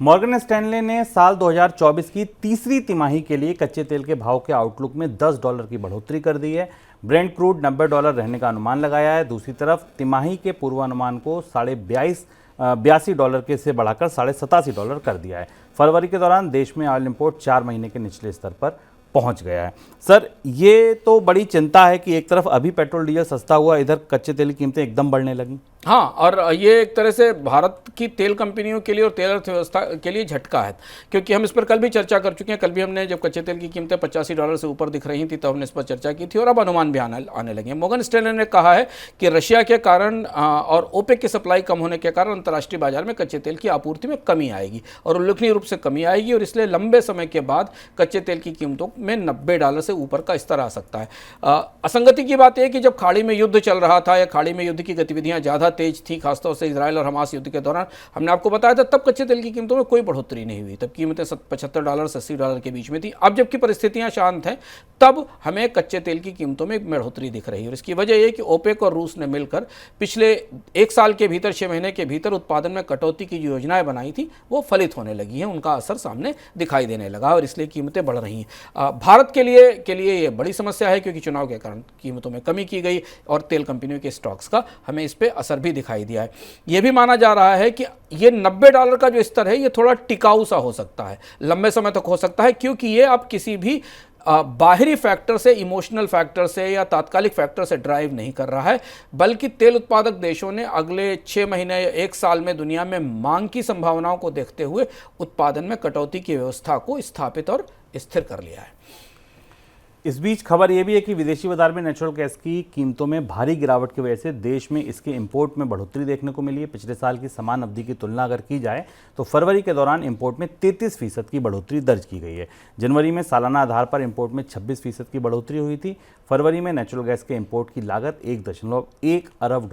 Morgan Stanley ने साल 2024 की तीसरी तिमाही के लिए कच्चे तेल के भाव के आउटलुक में $10 की बढ़ोतरी कर दी है। ब्रेंट क्रूड $90 रहने का अनुमान लगाया है। दूसरी तरफ तिमाही के पूर्वानुमान को $82 के से बढ़ाकर $87 कर दिया है। फरवरी के दौरान देश में ऑयल इंपोर्ट 4 महीने के निचले स्तर पर पहुंच गया है। सर, ये तो बड़ी चिंता है कि एक तरफ अभी पेट्रोल डीजल सस्ता हुआ, इधर कच्चे तेल की कीमतें एकदम बढ़ने लगी। हाँ, और ये एक तरह से भारत की तेल कंपनियों के लिए और तेल अर्थव्यवस्था के लिए झटका है, क्योंकि हम इस पर कल भी चर्चा कर चुके हैं। कल भी हमने जब कच्चे तेल की कीमतें $85 से ऊपर दिख रही थी तब हमने इस पर चर्चा की थी और अब अनुमान भी आने लगे हैं। मॉर्गन स्टैनले ने कहा है कि रशिया के कारण और ओपेक की सप्लाई कम होने के कारण अंतर्राष्ट्रीय बाजार में कच्चे तेल की आपूर्ति में कमी आएगी और उल्लेखनीय रूप से कमी आएगी, और इसलिए लंबे समय के बाद कच्चे तेल की कीमतों में $90 से ऊपर का स्तर आ सकता है। असंगति की बात यह कि जब खाड़ी में युद्ध चल रहा था या खाड़ी में युद्ध की गतिविधियां ज़्यादा तेज थी, खासतौर से इजराइल और हमास युद्ध के दौरान, हमने आपको बताया था तब कच्चे तेल की कीमतों में कोई बढ़ोतरी नहीं हुई। तब कीमतें $75 से $80 के बीच में थी। अब जबकि परिस्थितियां शांत हैं तब हमें कच्चे तेल की कीमतों में एक बढ़ोतरी दिख रही है, और इसकी वजह यह कि ओपेक और रूस ने मिलकर पिछले 1 साल के भीतर 6 महीने के भीतर उत्पादन में कटौती की जो योजनाएं बनाई थी वो फलित होने लगी हैं, उनका असर सामने दिखाई देने लगा और इसलिए कीमतें बढ़ रही हैं। भारत के लिए ये बड़ी समस्या है, क्योंकि चुनाव के कारण कीमतों में कमी की गई और तेल कंपनियों के स्टॉक्स का हमें इस पर असर भी दिखाई दिया है। यह भी माना जा रहा है कि ये $90 का जो स्तर है ये थोड़ा टिकाऊ सा हो सकता है, लंबे समय तक हो सकता है, क्योंकि ये अब किसी भी बाहरी फैक्टर से, इमोशनल फैक्टर से या तात्कालिक फैक्टर से ड्राइव नहीं कर रहा है, बल्कि तेल उत्पादक देशों ने अगले 6 महीने या 1 साल में दुनिया में मांग की संभावनाओं को देखते हुए उत्पादन में कटौती की व्यवस्था को स्थापित और स्थिर कर लिया है। इस बीच खबर यह भी है कि विदेशी बाजार में नेचुरल गैस की कीमतों में भारी गिरावट की वजह से देश में इसके इंपोर्ट में बढ़ोतरी देखने को मिली है। पिछले साल की समान अवधि की तुलना अगर की जाए तो फरवरी के दौरान इंपोर्ट में 33% की बढ़ोतरी दर्ज की गई है। जनवरी में सालाना आधार पर इंपोर्ट में 26% की बढ़ोतरी हुई थी। फरवरी में नेचुरल गैस के इंपोर्ट की लागत $1.1 अरब